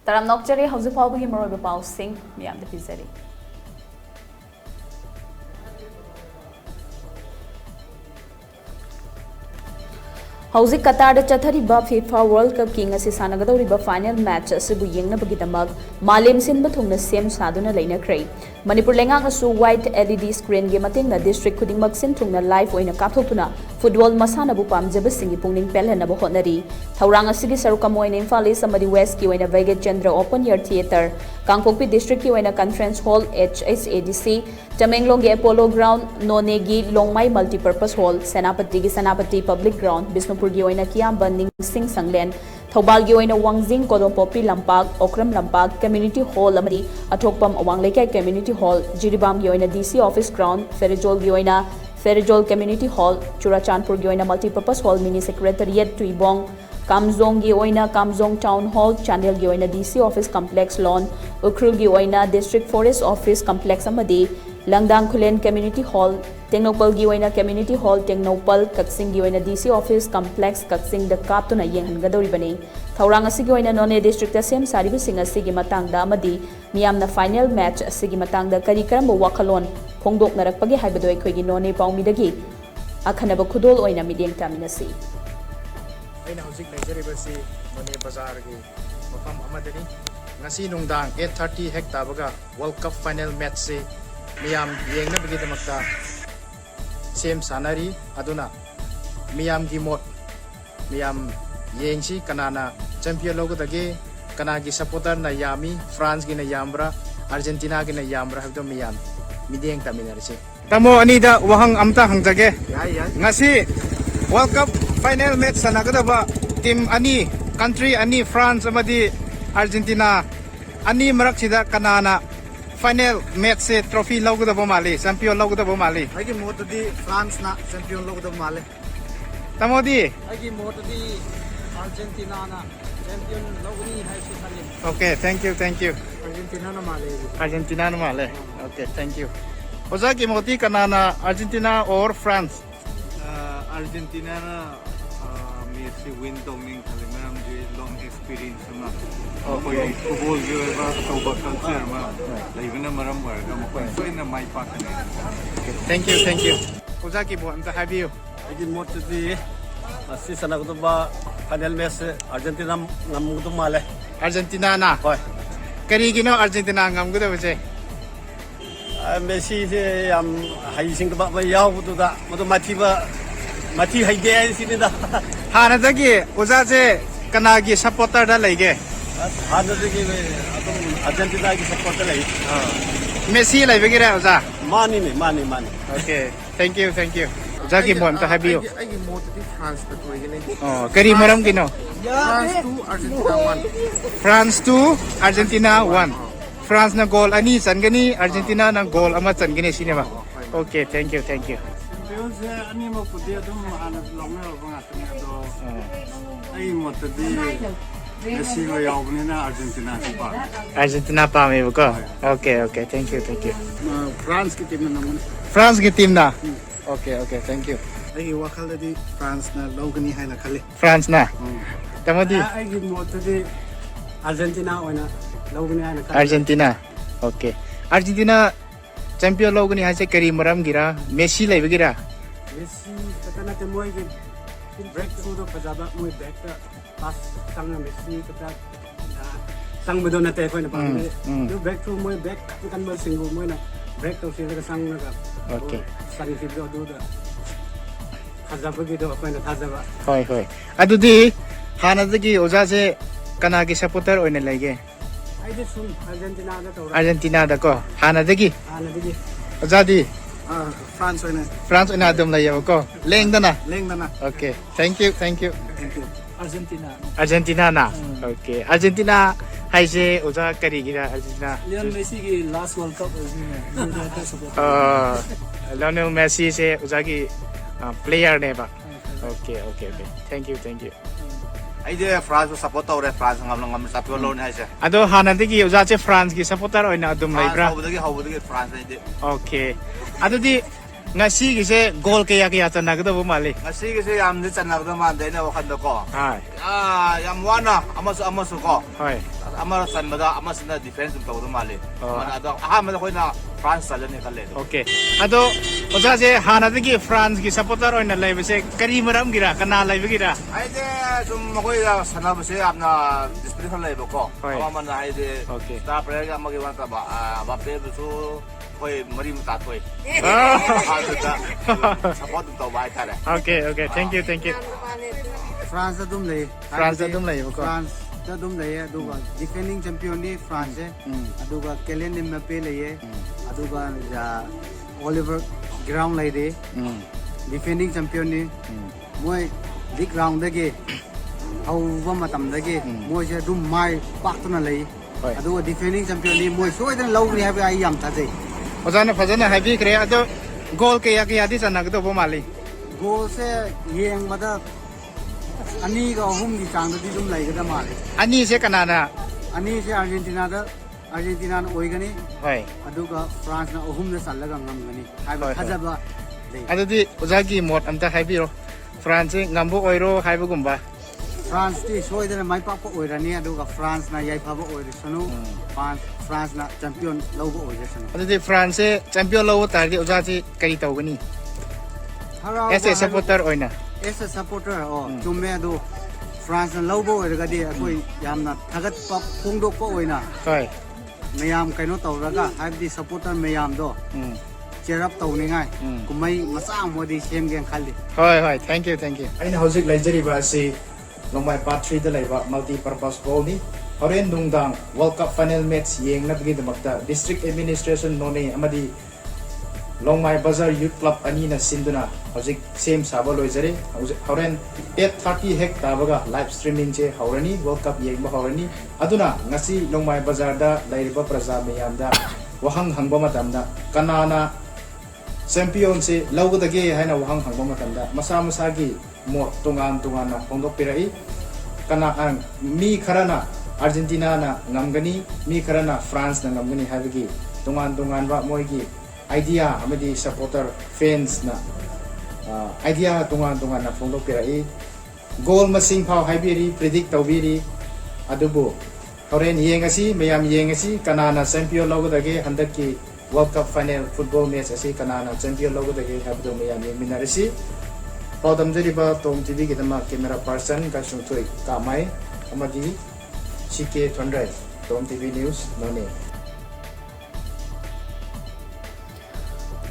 Taram nokjari hausi phawbagi maroi pau sing miyam da pizari. Hausi Qatar da chathariba FIFA World Cup king asi sanagadoriba final match asibu yengnabagidamag malem sinba thungna sem saduna leinakrai. Manipur lengang asu white LED screen ge matengna district khudingmak sin thungna live oina kapthokuna football masana bu pamjaba singi pungning pelhana bu honari. Thaurang asigi sarukamoina Imphal East amadi West ki oina Vegat Chandra Open Air Theatre, Kangpokpi district ki oina Conference Hall HSADC, Tamenglong ge Apollo Ground, Nonegi Longmai Multipurpose Hall, Senapati gi Senapati Public Ground, Bisnupur gi oina Kiamba Ningsing Sanglen, Thobal gi oina Wangjing Kodongpopi Lampak, Okram Lampak Community Hall amadi Athokpam Awang Lekai Community Hall, Jiribam gi oina DC Office Ground, Ferijol gi oina Ferijol Community Hall, Churachandpur gi oina Multipurpose Hall Mini Secretariat Tuibong, Kamzong gi oina Kamzong Town Hall, Chandel gi oina DC Office Complex Lawn, Ukrul gi oina District Forest Office Complex amadi Langdang Khulen Community Hall, Tengnopal gi oina Community Hall, Tengnopal Kaksing gi oina DC Office Complex Kaksing da kaptuna yenghangadoribani. Thaurang asigi oina None District asem saribu sing asigi matangda amadi miyamna final match asigi matangda kari karamba wakhalon phongdoknarakpagi haibado aikhoigi None paumidagi akhanaba khudol oina mideng taminasi. Aina hojik leijariba None Bazar gi mafam amadani ngasi nungdang 8:30 hekta baga World Cup final match se miyam yengnabagi damakta sem sanari aduna miyam gi mot miyam yengsi kanana champion logodagi kanagi supporter na yami France gi na yambra Argentina gi na yambra habdo miyam mideng taminarse tamo anida wahang amta hangjage ngasi World Cup final match sanagadaba team ani country ani France amadi Argentina ani maraksida kanana final match se trophy logodaba mali champion logodaba mali agi motodi France na champion logodaba mali tamodi agi motodi Argentina na champion logoni haisi khali. Okay, thank you Argentina na mali okay, thank you ozaki moti kanana Argentina or France Argentina na Messi win dongning kali maram di long experience na okay football jo ba tawba culture ma laibna maram war ga mo ko ina mai pa ka thank you ozaki bo amta habiyo agi motdi asi sanagudo ba final match Argentina ngamgudo male Argentina na hoy kari gino Argentina ngamgudo bese Messi se am haising ba yaw da modo mati haide sini da hana dagi ozaje kanagi supporter da lege hana dagi Argentina ki supporter lai Messi laibegira oza mani okay thank you ozaki mo amta habiyo agi motdi France ta toigene oh kari maram gino France 2 Argentina 1 France 2 Argentina 1 France na goal ani changani Argentina na goal ama changani sinema okay thank you Beonse ani mo pudia dum ana longna ba ngatni do ai motdi Messi lo yawni na Argentina pa me ko okay thank you France ki team na namun France ki team na okay thank you ai wakal di France na logani haina khali France na tamadi ai gi motdi Argentina oina logani haina khali Argentina okay Argentina champion logani haise kari maram gira Messi laibegira Messi katana te moi gi breakthrough do pajaba moi back ta pass tanga Messi kata sang bedo na te ko na pa do breakthrough moi back kan mal single moi na break to sila ka sang na ka okay sang ti do da khajaba gi do ko na khajaba hoy adudi hana dagi oza se kanagi supporter oina lege ai de sun Argentina da ko hana dagi oza di France oina dum layo ko lengdana okay thank you Argentina na okay Argentina haise oza kari gira Argentina Lionel Messi ki last World Cup Lionel Messi se oza ki player ne ba okay thank you ai de France support tawre France ngam support lo ni haise ado hana dagi oza che France ki supporter oina dum lai bra hawdagi France ai de okay adudi ngasi gi se goal kaya chanagdo bo mali ngasi gi se yam de chanagdo man de na wakhan ko hai yam wana amasu ko hoi amar san mada amasina defense dum tawdu male mana ado ahamada khoina France salane khalle okay ado oja je hanadagi France gi supporter oina laibase kari maram gira kana laibagira aide sum khoi sanabase apna discipline laibo ko amana aide star player ga magi wan ka ba pe su khoi mari muta thoi support dum tawbai tare okay thank you France dum lay ko France dum lay aduga defending champion ni France aduga Kylian Mbappe lay aduga Oliver Ground lay de defending champion ni moi league round dage hauwa matam dage moi je dum mai paktuna lay aduga defending champion ni moi soidan lawri have ai yam thade ojana fajana habi kre ado goal ke ya di sanagdo bo mali goal se yeng mada ani ga hum di chang di dum lai ga ma ani se kanana ani se Argentina na oigani hoi aduga France na hum na sallaga ngam gani haiba khajaba adudi ojagi mot amta haibiro France ngambo oiro haiba gumba France ti soidana mai pa ko oirani aduga France na yai phaba oirisanu France na champion logo oirisanu adudi France champion logo tardi ojaji kai tawgani as a supporter oina as a supporter chumme adu France na logo oiragadi akoi yamna thagat pa phongdok ko oina hoi mayam kaino tawraga haibdi supporter mayam do cheer up tawningai kumai masa modi sem gen khalli hoi thank you aina hojik laijari ba si longmai part 3 da laiba multi purpose hall ni horen dungdang world cup final match yeng na bigi damakta district administration none amadi longmai bazar youth club ani na sinduna hojik same saba loijare horen 8:30 hek tabaga live streaming che haurani world cup yeng ba haurani aduna ngasi longmai bazar da lairiba praja meyam da wahang hangba matamda kanana champion se lawgadage haina wahang hangba matamda masa gi mo tungan na pondok pirai kana mi kharana Argentina na ngamgani mi kharana France na ngamgani habigi tungan ba moigi idea amadi supporter fans na idea tungan na pondok pirai goal masing phau haibiri predict tawbiri adubo horen yengasi mayam yengasi kanana champion lawgadage handaki World Cup final football match asi kanana champion lawgadage habdo mayam yeminarisi TOMTV ki tama camera person ka sungtoi kamai amadi CK Thondrai TOMTV news none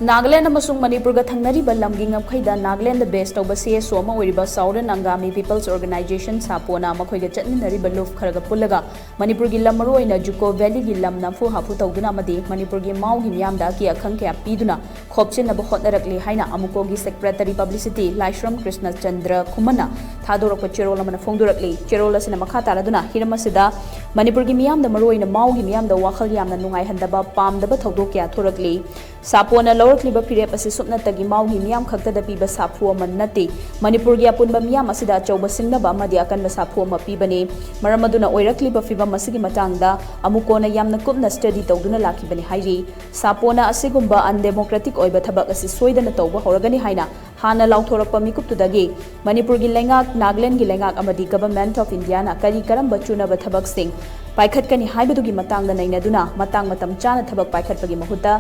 Nagaland amasung Manipur ga thangnari ba lamgi ngamkhaida Nagaland the best of base soma oriba Southern Angami People's Organization sapona makhoi ga chatminari ba luf kharaga pulaga Manipur gi lamaro ina Juko Valley gi lam nafu hafu tawduna amadi Manipur gi mau gi miyam da ki akhang kya piduna khopchen na ba khotnarakli haina amuko gi secretary publicity Laishram Krishna Chandra Khumana thadorok pa cherol amana phongdurakli cherol asina makha taraduna hiramasida Manipur gi miyam da maro ina mau gi miyam da wakhal yamna nungai handaba pamdaba tawdok kya thorakli sapona lawrakliba pirep asi supnatagi maugi miyam khaktada piba saphu ama nate Manipur gi apunba miyam asida chauba singnaba amadi akanba saphu ama pibani maramaduna oirakliba fiba masigi matangda amukona yamna kupna study tawduna lakibani hairi sapona asigumba undemocratic oiba thabak asi soidana tawba horagani haina hana lauthorakpa mikuptudagi Manipur gi lengak Nagaland gi lengak amadi government of India na kari karamba chunaba thabak sing paikhatkani haibadugi matangda nainaduna matang matam chana thabak paikhatpagi mahutta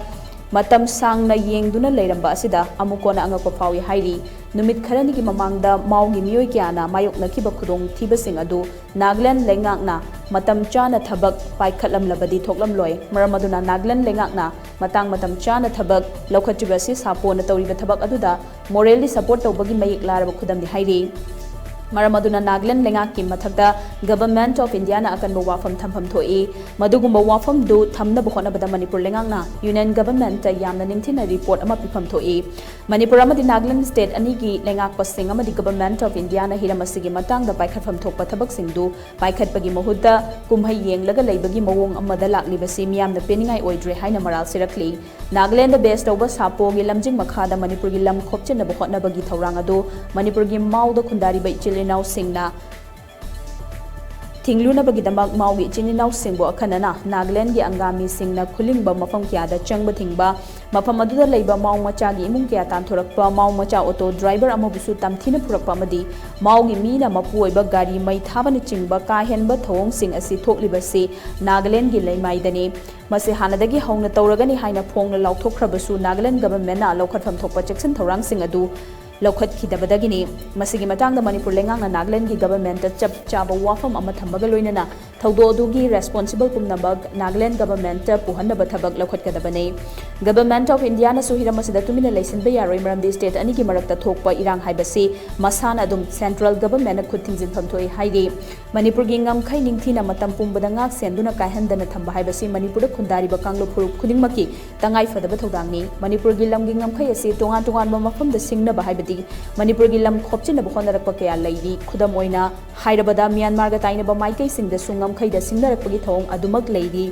matam sangna yengduna leiramba asida amukona angakpa phawi hairi numit kharani gi mamangda maugi miyoi kyana mayokna kiba khudong thibasing adu Nagaland lengakna matam chana thabak paikhatlam labadi thoklam loi maramaduna Nagaland lengakna matam chana thabak lokhatibasi sapona tawriba thabak aduda morally support tawbagi mayik laraba khudamdi hairi Maramaduna Nagaland lengaki mathakta Government of India na akanba wafam thampham thoi madugumba wafam du thamna bukhona bada Manipur lengangna Union Government yamna ningthina report ama pifam thoi Manipur amadi Nagaland state anigi lengak pasing amadi Government of India na hiramasigi matangda paikhatpham thokpa thabak singdu paikhatpagi mahutta kumhai yenglaga leibagi mawong amada laklibasi miyamna peningai oidre haina maral sirakli Nagaland the best over sapo gi lamjing makhada Manipur gi lam khopchen na bukhona bagi thawrang adu Manipur gi mauda khundari bai now singna ꯊꯤꯡꯂꯨꯅꯕꯒꯤꯗꯃꯛ ꯃꯥꯎꯒꯤ ꯏꯆꯤꯟ-ꯏꯅꯥꯎꯁꯤꯡꯕꯨ ꯑꯈꯟꯅꯅ ꯅꯥꯒꯥꯂꯦꯟꯒꯤ ꯑꯪꯒꯥꯃꯤꯁꯤꯡꯅ ꯈꯨꯜꯂꯤꯡꯕ ꯃꯐꯝ ꯀꯌꯥꯗ ꯆꯪꯕ ꯊꯤꯡꯕ, ꯃꯐꯝ ꯑꯗꯨꯗ ꯂꯩꯕ ꯃꯥꯎ ꯃꯆꯥꯒꯤ ꯏꯃꯨꯡ ꯀꯌꯥ ꯇꯥꯟꯊꯣꯔꯛꯄ, ꯃꯥꯎ ꯃꯆꯥ ꯑꯣꯇꯣ ꯗ꯭राꯏꯚꯔ ꯑꯃꯕꯨꯁꯨ ꯇꯝꯊꯤꯅ ꯄꯨꯔꯛꯄ ꯑꯃꯗꯤ ꯃꯥꯎꯒꯤ ꯃꯤꯅ ꯃꯄꯨ ꯑꯣꯏꯕ ꯒꯥꯔꯤ ꯃꯩ ꯊꯥꯕꯅꯆꯤꯡꯕ ꯀꯥ ꯍꯦꯟꯕ ꯊꯧꯑꯣꯡꯁꯤꯡ ꯑꯁꯤ ꯊꯣꯛꯂꯤꯕꯁꯤ ꯅꯥꯒꯥꯂꯦꯟꯒꯤ ꯂꯩꯃꯥꯏꯗꯅꯤ꯫ ꯃꯁꯤ ꯍꯥꯟꯅꯗꯒꯤ ꯍꯧꯅ ꯇꯧꯔꯒꯅꯤ ꯍꯥꯏꯅ ꯐꯣꯡꯅ ꯂꯥꯎꯊꯣꯛꯈ꯭ꯔꯕꯁꯨ ꯅꯥꯒꯥꯂꯦꯟ ꯒꯚꯔꯟꯃꯦꯟꯠꯅ ꯂꯧꯈꯠꯐꯝ ꯊꯣꯛꯄ ꯆꯦꯛꯁꯤꯟ ꯊꯧꯔꯥꯡꯁꯤꯡ ꯑꯗꯨ ꯂꯧꯈꯠꯈꯤꯗꯕꯗꯒꯤꯅꯤ꯫ ꯃꯁꯤꯒꯤ ꯃꯇꯥꯡꯗ ꯃꯅꯤꯄꯨꯔ ꯂꯩꯉꯥꯛꯅ ꯅꯥꯒꯥꯂꯦꯟꯒꯤ ꯒꯚꯔꯟꯃꯦꯟꯠꯇ ꯆꯞ ꯆꯥꯕ ꯋꯥꯐꯝ ꯑꯃ ꯊꯝꯕꯒ ꯂꯣꯏꯅꯅ ꯊꯧꯗꯣꯛ ꯑꯗꯨꯒꯤ ꯔꯦꯁꯄꯣꯟꯁꯤꯕꯜ ꯄꯨꯝꯅꯃꯛ ꯅꯥꯒꯥꯂꯦꯟ ꯒꯚꯔꯟꯃꯦꯟꯠꯇ ꯄꯨꯍꯟꯅꯕ ꯊꯕꯛ ꯂꯧꯈꯠꯀꯗꯕꯅꯤ꯫ ꯒꯚꯔꯟꯃꯦꯟꯠ ꯑꯣꯐ ꯏꯟꯗꯤꯌꯥꯅꯁꯨ hiram asida tumina ꯂꯩꯁꯤꯟꯕ ꯌꯥꯔꯣꯏ ꯃꯔꯝꯗꯤ ꯁ꯭ꯇꯦꯠ ꯑꯅꯤꯒꯤ ꯃꯔꯛꯇ ꯊꯣꯛꯄ ꯏꯔꯥꯡ ꯍꯥꯏꯕꯁꯤ ꯃꯁꯥꯅ ꯑꯗꯨꯝ ꯁꯦꯟꯇ꯭ꯔꯦꯜ ꯒꯚꯔꯟꯃꯦꯟꯠꯅ ꯈꯨꯠ ꯊꯤꯡꯖꯤꯟꯐꯝ ꯊꯣꯛꯏ ꯍꯥꯏꯔꯤ꯫ ꯃꯅꯤꯄꯨꯔꯒꯤ ꯉꯝꯈꯩ ꯅꯤꯡꯊꯤꯅ ꯃꯇꯝ ꯄꯨꯝꯕꯗ ꯉꯥꯛ ꯁꯦꯟꯗꯨꯅ ꯀꯥꯏꯍꯟꯗꯅ ꯊꯝꯕ ꯍꯥꯏꯕꯁꯤ ꯃꯅꯤꯄꯨꯔꯗ ꯈꯨꯟꯗꯥꯔꯤꯕ ꯀꯥꯡꯂꯨꯞ ꯐꯨꯔꯨꯞ ꯈꯨꯗꯤꯡꯃꯛꯀꯤ ꯇꯉꯥꯏꯐꯗꯕ ꯊꯧꯗꯥꯡꯅꯤ꯫ ꯃꯅꯤꯄꯨꯔꯒꯤ ꯂꯝꯒꯤ ꯉꯝꯈꯩ ꯑꯁꯤ ꯇꯣꯉꯥꯟ ꯇꯣꯉꯥꯟꯕ ꯃꯐꯝꯗ ꯁꯤꯡꯅꯕ ꯍꯥꯏꯕꯗꯤ ꯃꯅꯤꯄꯨꯔꯒꯤ ꯂꯝ ꯈꯣꯞꯆꯤꯟꯅꯕ ꯍꯣꯠꯅꯔꯛꯄ ꯀꯌꯥ ꯂꯩꯔꯤ꯫ ꯈꯨꯗꯝ ꯑꯣꯏꯅ ꯍꯥꯏꯔꯕꯗ ꯃ꯭ꯌꯥꯟꯃꯥꯔꯒ ꯇꯥꯏꯅꯕ ꯃꯥꯏꯀꯩꯁꯤꯡꯗꯁꯨ ꯉꯝꯈꯩꯗ ꯁꯤꯡꯅꯔꯛꯄꯒꯤ ꯊꯧꯑꯣꯡ ꯑꯗꯨꯃꯛ ꯂꯩꯔꯤ꯫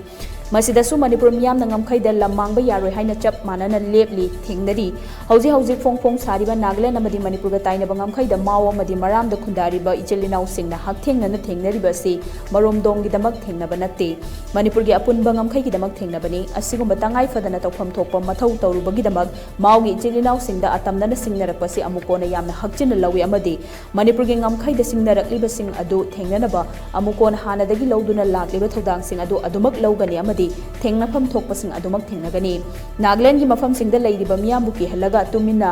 ꯃꯁꯤꯗꯁꯨ ꯃꯅꯤꯄꯨꯔ ꯃꯤꯌꯥꯝꯅ ꯉꯝꯈꯩꯗ ꯂꯝ ꯃꯥꯡꯕ ꯌꯥꯔꯣꯏ ꯍꯥꯏꯅ ꯆꯞ ꯃꯥꯟꯅꯅ ꯂꯦꯞꯂꯤ ꯊꯦꯡꯅꯔꯤ꯫ ꯍꯧꯖꯤꯛ ꯍꯧꯖꯤꯛ ꯐꯣꯡ ꯐꯣꯡ ꯁꯥꯔꯤꯕ ꯅꯥꯒꯥꯂꯦꯟ ꯑꯃꯗꯤ ꯃꯅꯤꯄꯨꯔꯒ ꯇꯥꯏꯅꯕ ꯉꯝꯈꯩꯗ ꯃꯥꯎ ꯑꯃꯗꯤ ꯃꯔꯥꯝꯗ ꯈꯨꯟꯗꯥꯔꯤꯕ ꯏꯆꯤꯜ-ꯏꯅꯥꯎꯁꯤꯡꯅ ꯍꯛꯊꯦꯡꯅꯅ ꯊꯦꯡꯅꯔꯤꯕ ꯑꯁꯤ ꯃꯔꯣꯝꯗꯣꯝꯒꯤꯗꯃꯛ ꯊꯦꯡꯅꯕ ꯅꯠꯇꯦ, ꯃꯅꯤꯄꯨꯔꯒꯤ ꯑꯄꯨꯟꯕ ꯉꯝꯈꯩꯒꯤꯗꯃꯛ ꯊꯦꯡꯅꯕꯅꯤ꯫ ꯑꯁꯤꯒꯨꯝꯕ ꯇꯉꯥꯏꯐꯗꯅ ꯇꯧꯐꯝ ꯊꯣꯛꯄ ꯃꯊꯧ ꯇꯧꯔꯨꯕꯒꯤꯗꯃꯛ ꯃꯥꯎꯒꯤ ꯏꯆꯤꯜ-ꯏꯅꯥꯎꯁꯤꯡꯗ ꯑꯇꯝꯅꯅ ꯁꯤꯡꯅꯔꯛꯄꯁꯤ ꯑꯃꯨꯛ ꯀꯣꯟꯅ ꯌꯥꯝꯅ ꯍꯛꯆꯤꯟꯅ ꯂꯧꯏ ꯑꯃꯗꯤ ꯃꯅꯤꯄꯨꯔꯒꯤ ꯉꯝꯈꯩꯗ ꯁꯤꯡꯅꯔꯛꯂꯤꯕꯁꯤꯡ ꯑꯗꯨ ꯊꯦꯡꯅꯅꯕ ꯑꯃꯨꯛ ꯀꯣꯟꯅ ꯍꯥꯟꯅꯗꯒꯤ ꯂꯧꯗꯨꯅ ꯂꯥꯛꯂꯤꯕ ꯊꯧꯗꯥꯡꯁꯤꯡ ꯑꯗꯨ ꯑꯗꯨꯃꯛ ꯂꯧꯒꯅꯤ ꯑꯃꯗꯤ ꯊꯦꯡꯅꯐꯝ ꯊꯣꯛꯄꯁꯤꯡ ꯑꯗꯨꯃꯛ ꯊꯦꯡꯅꯒꯅꯤ꯫ ꯅꯥꯒꯥꯂꯦꯟꯒꯤ ꯃꯐꯝꯁꯤꯡꯗ ꯂꯩꯔꯤꯕ ꯃꯤꯌꯥꯝꯕꯨ ꯀꯤꯍꯜꯂꯒ ꯇꯨꯃꯤꯟꯅ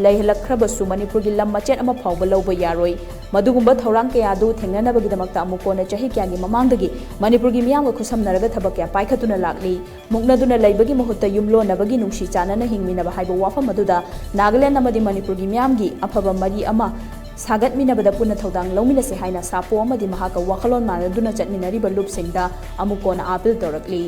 ꯂꯩꯍꯜꯂꯛꯈ꯭ꯔꯕꯁꯨ ꯃꯅꯤꯄꯨꯔꯒꯤ ꯂꯝ ꯃꯆꯦꯠ ꯑꯃ ꯐꯥꯎꯕ ꯂꯧꯕ ꯌꯥꯔꯣꯏ꯫ ꯃꯗꯨꯒꯨꯝꯕ ꯊꯧꯔꯥꯡ ꯀꯌꯥ ꯑꯗꯨ ꯊꯦꯡꯅꯅꯕꯒꯤꯗꯃꯛꯇ ꯑꯃꯨꯛ ꯀꯣꯟꯅ ꯆꯍꯤ ꯀꯌꯥꯒꯤ ꯃꯃꯥꯡꯗꯒꯤ ꯃꯅꯤꯄꯨꯔꯒꯤ ꯃꯤꯌꯥꯝꯒ ꯈꯨꯠꯁꯝꯅꯔꯒ ꯊꯕꯛ ꯀꯌꯥ ꯄꯥꯏꯈꯠꯇꯨꯅ ꯂꯥꯛꯂꯤ꯫ ꯃꯨꯛꯅꯗꯨꯅ ꯂꯩꯕꯒꯤ ꯃꯍꯨꯠꯇ ꯌꯨꯝꯂꯣꯟꯅꯕꯒꯤ ꯅꯨꯡꯁꯤ ꯆꯥꯟꯅꯅ ꯍꯤꯡꯃꯤꯟꯅꯕ ꯍꯥꯏꯕ ꯋꯥꯐꯝ ꯑꯗꯨꯗ ꯅꯥꯒꯥꯂꯦꯟ ꯑꯃꯗꯤ ꯃꯅꯤꯄꯨꯔꯒꯤ ꯃꯤꯌꯥꯝꯒꯤ ꯑꯐꯕ ꯃꯔꯤ ꯑꯃ ꯁꯥꯒꯠꯃꯤꯟꯅꯕꯗ ꯄꯨꯟꯅ ꯊꯧꯗꯥꯡ ꯂꯧꯃꯤꯟꯅꯁꯤ ꯍꯥꯏꯅ ꯁꯥꯄꯣ ꯑꯃꯗꯤ ꯃꯍꯥꯛꯀ ꯋꯥꯈꯜꯂꯣꯟ ꯃꯥꯟꯅꯗꯨꯅ ꯆꯠꯃꯤꯟꯅꯔꯤꯕ ꯂꯨꯞꯁꯤꯡꯗ ꯑꯃꯨꯛ ꯀꯣꯟꯅ ꯑꯥꯄꯤꯜ ꯇꯧꯔꯛꯂꯤ꯫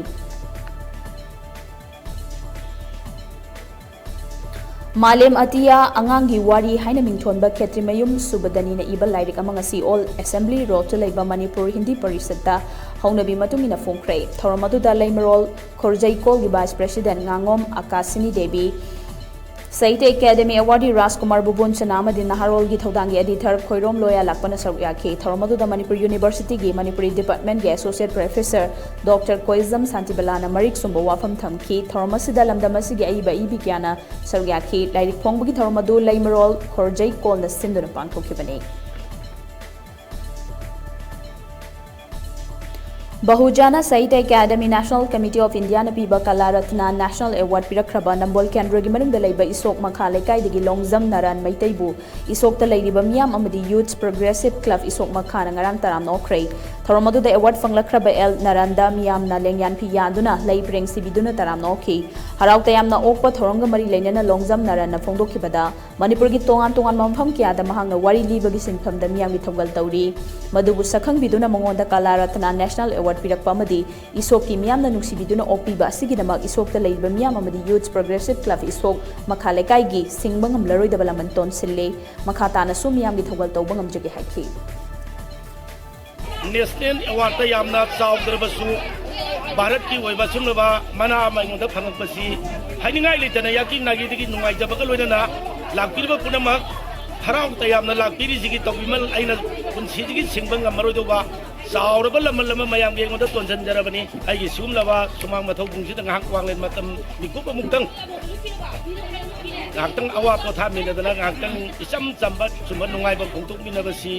ꯃꯥꯂꯦꯝ ꯑꯇꯤꯌꯥ ꯑꯉꯥꯡꯒꯤ ꯋꯥꯔꯤ ꯍꯥꯏꯅ ꯃꯤꯡꯊꯣꯟꯕ ꯈꯦꯇ꯭ꯔꯤꯃꯌꯨꯝ ꯁꯨꯕꯗꯅꯤꯅ ꯏꯕ ꯂꯥꯏꯔꯤꯛ ꯑꯃ ꯉꯁꯤ ꯑꯣꯜ ꯑꯦꯁꯦꯝꯕ꯭ꯂꯤ ꯔꯣꯗꯇ ꯂꯩꯕ ꯃꯅꯤꯄꯨꯔ ꯍꯤꯟꯗꯤ ꯄꯔꯤꯁꯠꯇ ꯍꯧꯅꯕꯤ ꯃꯇꯨꯡ ꯏꯟꯅ ꯐꯣꯡꯈ꯭ꯔꯦ꯫ ꯊꯧꯔꯝ ꯑꯗꯨꯗ ꯂꯩꯃꯔꯣꯜ ꯈꯣꯔꯖꯩꯀꯣꯜꯒꯤ ꯚꯥꯏꯁ ꯄ꯭ꯔꯦꯁꯤꯗꯦꯟꯠ ꯉꯥꯉꯣꯝ ꯑꯀꯥꯁꯤꯅꯤ ꯗꯦꯕꯤ, ꯁꯥꯍꯤꯇ꯭ꯌ ꯑꯦꯀꯥꯗꯦꯃꯤ ꯑꯦꯋꯥꯔꯗꯤ ꯔꯥꯖꯀꯨꯃꯥꯔ ꯕꯨꯕꯣꯟꯆꯅ ꯑꯃꯗꯤ ꯅꯍꯥꯔꯣꯜꯒꯤ ꯊꯧꯗꯥꯡꯒꯤ ꯑꯦꯗꯤꯇꯔ ꯈꯣꯏꯔꯣꯝ ꯂꯣꯌꯥ ꯂꯥꯛꯄꯅ ꯁꯔꯨꯛ ꯌꯥꯈꯤ꯫ ꯊꯧꯔꯝ ꯑꯗꯨꯗ ꯃꯅꯤꯄꯨꯔ ꯌꯨꯅꯤꯚꯔꯁꯤꯇꯤꯒꯤ ꯃꯅꯤꯄꯨꯔꯤ ꯗꯤꯄꯥꯔꯠꯃꯦꯟꯠꯀꯤ ꯑꯦꯁꯣꯁꯤꯌꯦꯠ ꯄ꯭ꯔꯣꯐꯦꯁꯔ ꯗꯣꯛꯇꯔ ꯀꯣꯏꯖꯝ ꯁꯥꯟꯇꯤꯕꯂꯥꯅ ꯃꯔꯤꯛ ꯁꯨꯝꯕ ꯋꯥꯐꯝ ꯊꯝꯈꯤ꯫ ꯊꯧꯔꯝ ꯑꯁꯤꯗ ꯂꯝꯗꯝ ꯑꯁꯤꯒꯤ ꯑꯏꯕ ꯑꯏꯕꯤ ꯀꯌꯥꯅ ꯁꯔꯨꯛ ꯌꯥꯈꯤ꯫ ꯂꯥꯏꯔꯤꯛ ꯐꯣꯡꯕꯒꯤ ꯊꯧꯔꯝ ꯑꯗꯨ ꯂꯩꯃꯔꯣꯜ ꯈꯣꯔꯖꯩꯀꯣꯜꯅ ꯁꯤꯟꯗꯨꯅ ꯄꯥꯡꯊꯣꯛꯈꯤꯕꯅꯤ꯫ ꯕꯍꯨꯖꯥꯅ ꯁꯥꯍꯤꯇ꯭ꯌ ꯑꯦꯀꯥꯗꯦꯃꯤ ꯅꯦꯁꯅꯦꯜ ꯀꯃꯤꯇꯤ ꯑꯣꯐ ꯏꯟꯗꯤꯌꯥꯅ ꯄꯤꯕ ꯀꯂꯥ ꯔꯠꯅꯥ ꯅꯦꯁꯅꯦꯜ ꯑꯦꯋꯥꯔꯗ ꯄꯤꯔꯛꯈ꯭ꯔꯕ ꯅꯝꯕꯣꯜ ꯀꯦꯟꯗ꯭ꯔꯒꯤ ꯃꯅꯨꯡꯗ ꯂꯩꯕ ꯏꯁꯣꯛ ꯃꯈꯥ ꯂꯩꯀꯥꯏꯗꯒꯤ ꯂꯣꯡꯖꯝ ꯅꯥꯔꯥꯟ ꯃꯩꯇꯩꯕꯨ ꯏꯁꯣꯛꯇ ꯂꯩꯔꯤꯕ ꯃꯤꯌꯥꯝ ꯑꯃꯗꯤ ꯌꯨꯊ ꯄ꯭ꯔꯣꯒ꯭ꯔꯦꯁꯤꯚ ꯀ꯭ꯂꯕ ꯏꯁꯣꯛ ꯃꯈꯥꯅ ꯉꯔꯥꯡ ꯇꯔꯥꯝꯅ ꯑꯣꯛꯈ꯭ꯔꯦ꯫ ꯊꯧꯔꯝ ꯑꯗꯨꯗ ꯑꯦꯋꯥꯔꯗ ꯐꯪꯂꯛꯈ꯭ꯔꯕ ꯑꯦꯜ ꯅꯥꯔꯥꯟꯗ ꯃꯤꯌꯥꯝꯅ ꯂꯦꯡꯌꯥꯟꯐꯤ ꯌꯥꯟꯗꯨꯅ ꯂꯩ ꯄꯔꯦꯡ ꯁꯤꯕꯤꯗꯨꯅ ꯇꯔꯥꯝꯅ ꯑꯣꯛꯈꯤ꯫ ꯍꯔꯥꯎ ꯇꯌꯥꯝꯅ ꯑꯣꯛꯄ ꯊꯧꯔꯝꯒ ꯃꯔꯤ ꯂꯩꯅꯅ ꯂꯣꯡꯖꯝ ꯅꯥꯔꯥꯟꯅ ꯐꯣꯡꯗꯣꯛꯈꯤꯕꯗ ꯃꯅꯤꯄꯨꯔꯒꯤ ꯇꯣꯉꯥꯟ ꯇꯣꯉꯥꯟꯕ ꯃꯐꯝ ꯀꯌꯥꯗ ꯃꯍꯥꯛꯅ ꯋꯥꯔꯤ ꯂꯤꯕꯒꯤ ꯁꯤꯟꯐꯝꯗ ꯃꯤꯌꯥꯝꯒꯤ ꯊꯧꯒꯜ ꯇꯧꯔꯤ꯫ ꯃꯗꯨꯕꯨ ꯁꯛꯈꯪꯕꯤꯗꯨꯅ ꯃꯉꯣꯟꯗ ꯀꯂꯥ ꯔꯠꯅꯥ ꯅꯦꯁꯅꯦꯜ ꯑꯦꯋꯥꯔꯗ ꯄꯤꯔꯛꯄ ꯑꯃꯗꯤ ꯏꯁꯣꯛꯀꯤ ꯃꯤꯌꯥꯝꯅ ꯅꯨꯡꯁꯤꯕꯤꯗꯨꯅ ꯑꯣꯛꯄꯤꯕ ꯑꯁꯤꯒꯤꯗꯃꯛ ꯏꯁꯣꯛꯇ ꯂꯩꯔꯤꯕ ꯃꯤꯌꯥꯝ ꯑꯃꯗꯤ ꯌꯨꯊ ꯄ꯭ꯔꯣꯒ꯭ꯔꯦꯁꯤꯚ ꯀ꯭ꯂꯕ ꯏꯁꯣꯛ ꯃꯈꯥ ꯂꯩꯀꯥꯏꯒꯤ ꯁꯤꯡꯕ ꯉꯝꯂꯔꯣꯏꯗꯕ ꯂꯃꯟ ꯇꯣꯟꯁꯤꯜꯂꯦ꯫ ꯃꯈꯥ ꯇꯥꯅꯁꯨ ꯃꯤꯌꯥꯝꯒꯤ ꯊꯧꯒꯜ ꯇꯧꯕ ꯉꯝꯖꯒꯦ ꯍꯥꯏꯈꯤ꯫ ꯅꯦꯁꯅꯦꯜ ꯑꯦꯋꯥꯔꯗ ꯌꯥꯝꯅ ꯆꯥꯎꯗ꯭ꯔꯕꯁꯨ ꯚꯥꯔꯠꯀꯤ ꯑꯣꯏꯕ ꯁꯨꯝꯂꯕ ꯃꯅꯥ ꯑꯃ ꯑꯩꯉꯣꯟꯗ ꯐꯪꯂꯛꯄꯁꯤ ꯍꯥꯏꯅꯤꯡꯉꯥꯏ ꯂꯩꯇꯅ ꯌꯥꯀꯤ ꯅꯥꯒꯤꯗꯒꯤ ꯅꯨꯡꯉꯥꯏꯖꯕꯒ ꯂꯣꯏꯅꯅ ꯂꯥꯛꯄꯤꯔꯤꯕ ꯄꯨꯝꯅꯃꯛ ꯍꯔꯥꯎ ꯇꯌꯥꯝꯅ ꯂꯥꯛꯄꯤꯔꯤꯁꯤꯒꯤ ꯇꯧꯕꯤꯃꯜ ꯑꯩꯅ ꯄꯨꯟꯁꯤꯗꯒꯤ ꯁꯤꯡꯕ ꯉꯝꯃꯔꯣꯏꯗꯧꯕ ꯆꯥꯎꯔꯕ ꯂꯃꯜ ꯑꯃ ꯃꯌꯥꯝꯒꯤ ꯑꯩꯉꯣꯟꯗ ꯇꯣꯟꯖꯟꯖꯔꯕꯅꯤ꯫ ꯑꯩꯒꯤ ꯁꯤꯒꯨꯝꯂꯕ ꯁꯨꯃꯥꯡ ꯃꯊꯧꯁꯤꯡꯁꯤꯗ ꯉꯥꯏꯍꯥꯛ ꯋꯥꯡꯂꯦꯟ ꯃꯇꯝ ꯃꯤꯀꯨꯞ ꯑꯃꯨꯛꯇꯪ ꯉꯥꯏꯍꯥꯛꯇꯪ ꯑꯋꯥ ꯄꯣꯊꯥꯃꯤꯟꯅꯗꯅ ꯉꯥꯏꯍꯥꯛꯇꯪ ꯏꯆꯝ ꯆꯝꯕ ꯁꯨꯝꯕ ꯅꯨꯡꯉꯥꯏꯕ ꯐꯣꯡꯗꯣꯛꯃꯤꯟꯅꯕꯁꯤ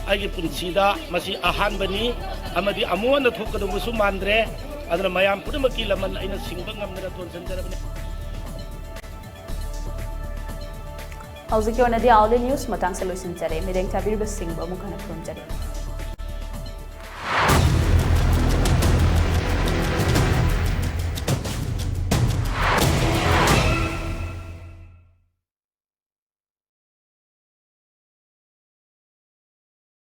ꯑꯩꯒꯤ ꯄꯨꯟꯁꯤꯗ ꯃꯁꯤ ꯑꯍꯥꯟꯕꯅꯤ ꯑꯃꯗꯤ ꯑꯃꯨꯛ ꯍꯟꯅ ꯊꯣꯛꯀꯗꯧꯕꯁꯨ ꯃꯥꯟꯗ꯭ꯔꯦ꯫ ꯑꯗꯨꯅ ꯃꯌꯥꯝ ꯄꯨꯝꯅꯃꯛꯀꯤ ꯂꯃꯟ ꯑꯩꯅ ꯁꯤꯡꯕ ꯉꯝꯗꯅ ꯇꯣꯟꯖꯟꯖꯔꯕꯅꯤ꯫ ꯍꯧꯖꯤꯛꯀꯤ ꯑꯣꯏꯅꯗꯤ ꯑꯥꯎꯠꯂꯦꯟ ꯅ꯭ꯌꯨꯁ ꯃꯇꯥꯡꯁꯦ ꯂꯣꯏꯁꯤꯟꯖꯔꯦ꯫ ꯃꯤꯔꯦꯡ ꯊꯥꯕꯤꯔꯤꯕꯁꯤꯡꯕꯨ ꯑꯃꯨꯛ ꯍꯟꯅ ꯈꯨꯔꯨꯝꯖꯔꯤ꯫